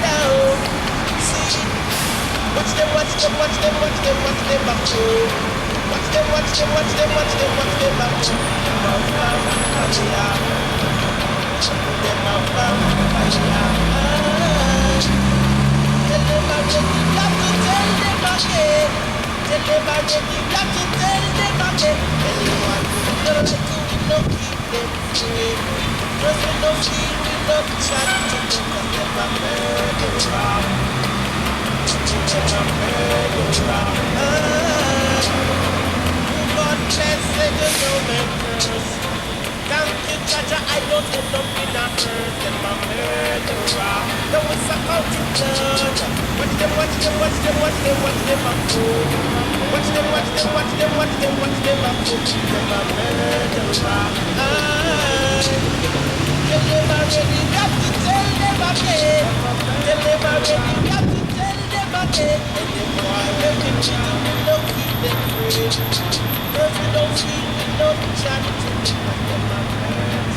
down. See, watch them, watch them, watch them, watch them, watch them back home. Watch them, watch them, watch them, watch them, watch them back home. Them a vampire. Tell them already, got to tell them again. Tell them already, got to tell them again. Anyone who don't like to, we don't keep them free. Cause we don't feel, we don't chat to them. Cause them a murderer. Them a murderer. God bless the human curse. Thank you, Jaja, I don't end up in a hurt. Them a murderer. Don't we suck out to blood. Watch them, watch them, watch them, watch them, watch them a fool. Watch them, watch them, watch them, watch them, watch them a fool. Them a murderer. Tell them already, got to tell them again. Tell them already, got to tell them again. And them boy, every chicken, we don't keep them free. Cause we don't feel, we don't chat to them. Them a murderer.